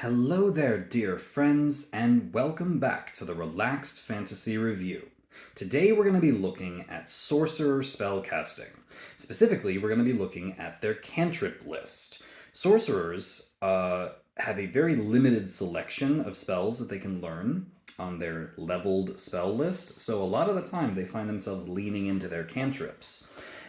Hello there, dear friends, and welcome back to the Relaxed Fantasy Review. Today we're going to be looking at sorcerer spellcasting. Specifically, we're going to be looking at their cantrip list. Sorcerers have a very limited selection of spells that they can learn on their leveled spell list, so a lot of the time they find themselves leaning into their cantrips.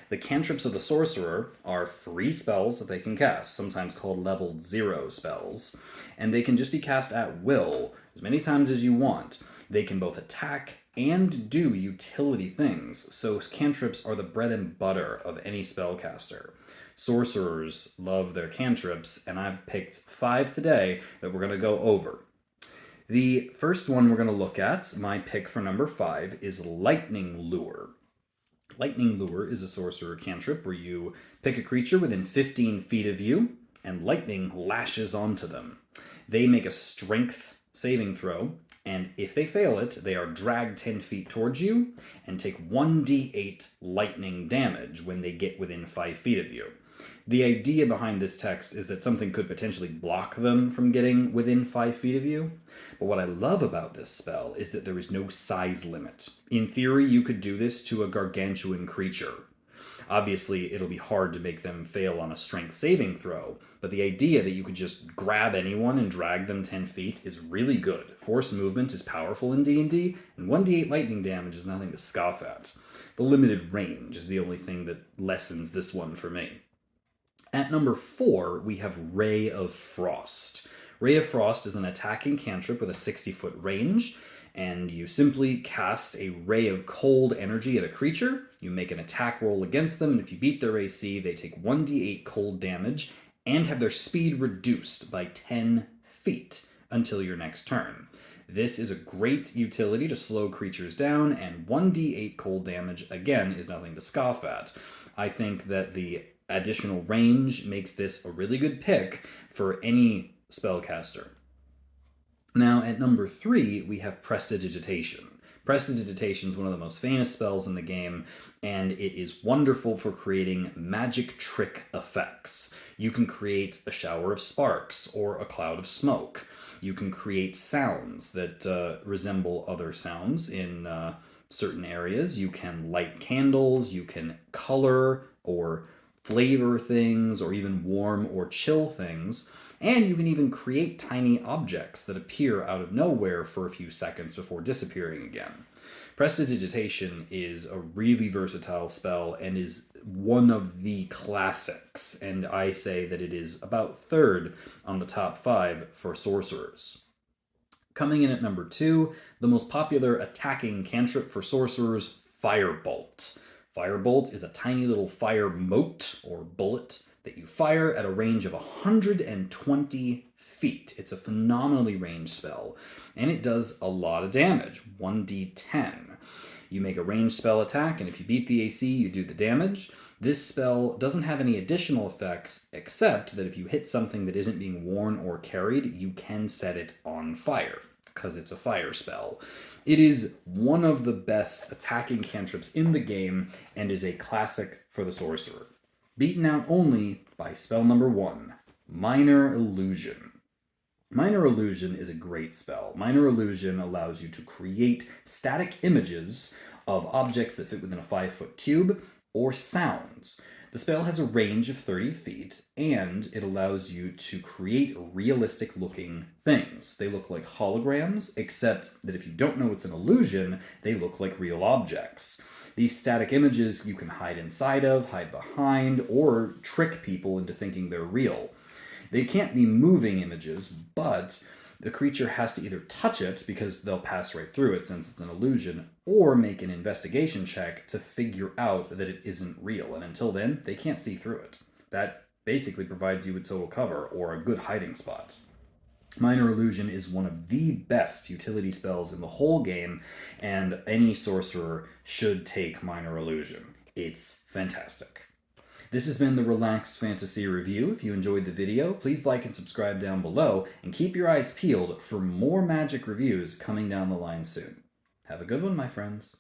The cantrips of the sorcerer are free spells that they can cast, sometimes called level 0 spells, and they can just be cast at will, as many times as you want. They can both attack and do utility things, so cantrips are the bread and butter of any spellcaster. Sorcerers love their cantrips, and I've picked 5 today that we're going to go over. The first one we're going to look at, my pick for number 5, is Lightning Lure. Lightning Lure is a sorcerer cantrip where you pick a creature within 15 feet of you, and lightning lashes onto them. They make a strength saving throw, and if they fail it, they are dragged 10 feet towards you and take 1d8 lightning damage when they get within 5 feet of you. The idea behind this text is that something could potentially block them from getting within 5 feet of you. But what I love about this spell is that there is no size limit. In theory, you could do this to a gargantuan creature. Obviously, it'll be hard to make them fail on a strength saving throw, but the idea that you could just grab anyone and drag them 10 feet is really good. Force movement is powerful in D&D, and 1d8 lightning damage is nothing to scoff at. The limited range is the only thing that lessens this one for me. At number 4, we have Ray of Frost. Ray of Frost is an attacking cantrip with a 60-foot range, and you simply cast a ray of cold energy at a creature. You make an attack roll against them, and if you beat their AC, they take 1d8 cold damage and have their speed reduced by 10 feet until your next turn. This is a great utility to slow creatures down, and 1d8 cold damage, again, is nothing to scoff at. I think that the additional range makes this a really good pick for any spellcaster. Now, at number 3, we have Prestidigitation. Prestidigitation is one of the most famous spells in the game, and it is wonderful for creating magic trick effects. You can create a shower of sparks or a cloud of smoke. You can create sounds that resemble other sounds in certain areas. You can light candles, you can color or flavor things, or even warm or chill things. And you can even create tiny objects that appear out of nowhere for a few seconds before disappearing again. Prestidigitation is a really versatile spell and is one of the classics, and I say that it is about 3rd on the top 5 for sorcerers. Coming in at number 2, the most popular attacking cantrip for sorcerers, Firebolt. Firebolt is a tiny little fire mote, or bullet, that you fire at a range of 120 feet. It's a phenomenally ranged spell, and it does a lot of damage, 1d10. You make a ranged spell attack, and if you beat the AC, you do the damage. This spell doesn't have any additional effects, except that if you hit something that isn't being worn or carried, you can set it on fire, because it's a fire spell. It is one of the best attacking cantrips in the game, and is a classic for the sorcerer. Beaten out only by spell number 1, Minor Illusion. Minor Illusion is a great spell. Minor Illusion allows you to create static images of objects that fit within a 5-foot cube, or sounds. The spell has a range of 30 feet, and it allows you to create realistic-looking things. They look like holograms, except that if you don't know it's an illusion, they look like real objects. These static images you can hide inside of, hide behind, or trick people into thinking they're real. They can't be moving images, but the creature has to either touch it, because they'll pass right through it since it's an illusion, or make an investigation check to figure out that it isn't real. And until then, they can't see through it. That basically provides you with total cover, or a good hiding spot. Minor Illusion is one of the best utility spells in the whole game, and any sorcerer should take Minor Illusion. It's fantastic. This has been the Relaxed Fantasy Review. If you enjoyed the video, please like and subscribe down below, and keep your eyes peeled for more magic reviews coming down the line soon. Have a good one, my friends.